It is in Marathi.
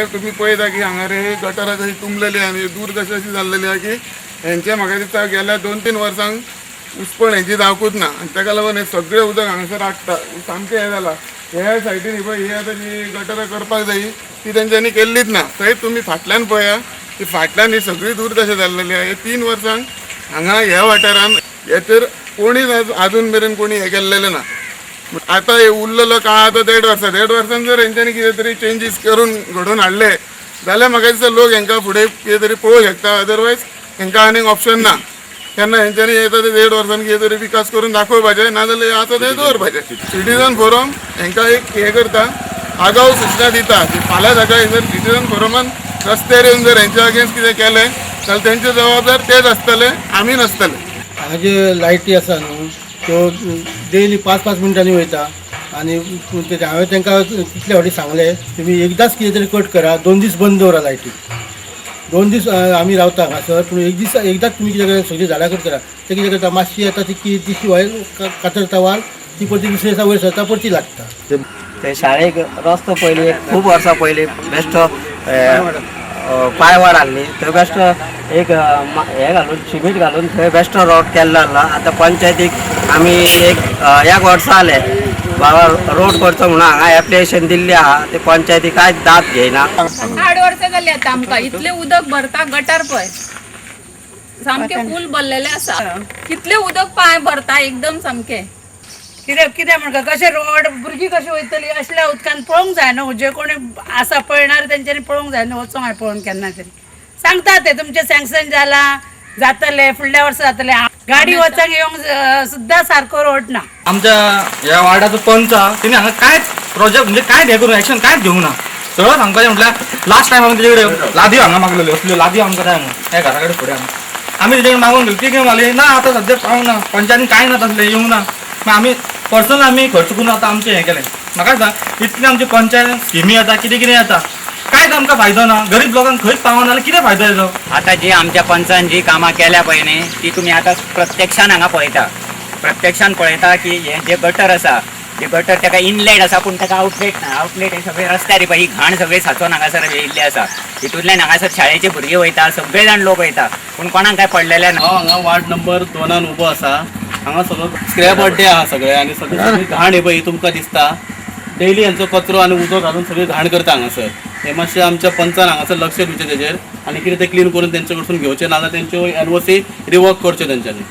हे तुम्ही पळयता की हांगा रे गटारां कशी तुंबलेली आनी दूर कशी अशी जाल्लेली आहा की हेंचे म्हाका दिसता गेल्या 2-3 वर्सांक उसपण हेंची जावकूच ना आनी ताका लागून हे सगळें उदक हांगासर आडटा सामकें हें जालां. ह्या सायडीन पळय ही आतां जी गटारां करपाक जायी ती तेंच्यांनी केल्लीच ना. थंय तुमी फाटल्यान पळया की फाटल्यान ही सगळी दूर तशें जाल्लेली आहा. हे 3 वर्सांक हांगा ह्या वाठारान हेचेर कोणीच आजून मेरेन कोणी हें केल्लेलें ना. आता हे उरलेलो काळ आता 1.5 वर्सान जर हेंच्यांनी कितें तरी चेंजीस करून घडोवन हाडले जाल्यार म्हाका दिसता लोक हेंकां फुडें कितें तरी पळोवंक शकता. अदरवायज हेंकां आनीक ऑप्शन ना. तेन्ना हेंच्यांनी येता ते 1.5 वर्सान कितें तरी विकास करून दाखोवपाचें, नाजाल्यार आतां तें दवरपाचें. सिटीजन फोरम हेंकां एक हें करता, आगाऊ सूचना दिता की फाल्यां सकाळीं जर सिटीजन फोरमान रस्त्यार येवन जर हेंच्या अगेन्स्ट कितें केलें जाल्यार तेंचे जबाबदार तेच आसतले, आमी नासतले. हांगा जे लायटी आसा न्हू त्यो डेली 5-5 मिनटांनी वयता आनी हांवें तांकां कितले फावटी सांगलें तुमी एकदांच कितें तरी कट करा, 2 दीस बंद दवरा लायटी. 2 दीस आमी रावता हांगासर, पूण एकदांच तुमी कितें करा सगळीं झाडां कट करा. ते कितें करता मातशी येता ती दिशी वयर कातरता वाल ती परती दुसऱ्या दिसा वयर सरता परती लागता. ते शाळेक रस्तो पयलीं खूब वर्सां पयलीं बेश्टो पायवाड आहली थंय बेश्टो एक हें घालून सिमीट घालून थंय बेश्टो रोड केल्लो आसला. आतां पंचायतीक आमी एक वर्सां जाले बाबा रोड करचो म्हणून हांगा एप्लिकेशन दिल्ली आहा. ते पंचायतीक कांयच दाद घेयना. 8 वर्सां जाली आतां आमकां इतलें उदक भरता. गटार पळय सामकें फूल भरलेलें आसा. कितलें उदक पांय भरता एकदम सामकें. कितें म्हणटा कशें रोड भुरगीं कशीं वयतलीं असल्या उदकान पळोवंक जाय न्हू. जे कोणी आसा पळयणार तेंच्यांनी पळोवंक जाय न्हू. वचोंक हांवें पळोवन केन्ना तरी सांगता ते तुमचें सँक्शन जालां जातलें फुडल्या वर्सा जातलें. गाडी वचोंक येवंक सुद्दां सारको रोड ना. आमच्या ह्या वार्डाचो पंच तेणी हांगा कांयच प्रोजेक्ट म्हणजे कांयच हें करून एक्शन कांयच घेवंक ना. सगळं सांगपाचें म्हटल्यार लास्ट टायम आमी तेजे कडेन लादयो हांगा मागलेल्यो असल्यो लादयो आमकां जाय म्हणून ह्या घरा कडेन फुडें आमी तेजे कडेन मागून गेली. ती कितें म्हणली ना आतां सद्या पावूंक ना, पंचायतीन कांय ना तसलें येवंक ना. मागीर आमी पर्सनल आमी खर्च करून आतां आमचें हें केलें. म्हाका सांग इतलें आमचे पंचायत स्किमी येता कितें कितें येता कांयच आमकां फायदो ना. गरीब लोकांक खंयच पावना जाल्यार कितें फायदो येतो. आतां जी आमच्या पंचान जी कामां केल्या पळय न्ही ती तुमी आतां प्रत्यक्षान हांगा पळयता. प्रत्यक्षान पळयता की हे जे गटर आसा ते गटर ताका इनलेट आसा पूण ताका आउटलेट ना. आउटलेट हे सगळे रस्त्यार पळय ही घाण सगळी साचोवन हांगासर येयल्ली आसा. हितूंतल्यान हांगासर शाळेचे भुरगे वयता, सगळे जाण लोक वयता पूण कोणाक काय पडलेले ना. हांगा वार्ड नंबर 2 उबो आसा. हांगा सगळो स्क्रॅप अड्डे आहा सगळे आनी सगळी घाण हे पळय तुमकां दिसता. डेली यांचो कचरो आनी उदक घालून सगळी घाण करता हांगासर. हे मातशें आमच्या पंचान हांगासर लक्ष दिवचें तेजेर आनी कितें तें क्लीन करून तेंचे कडसून घेवचें, नाजाल्यार तेंच्यो NOC रिवोक करच्यो तेंच्यांनी.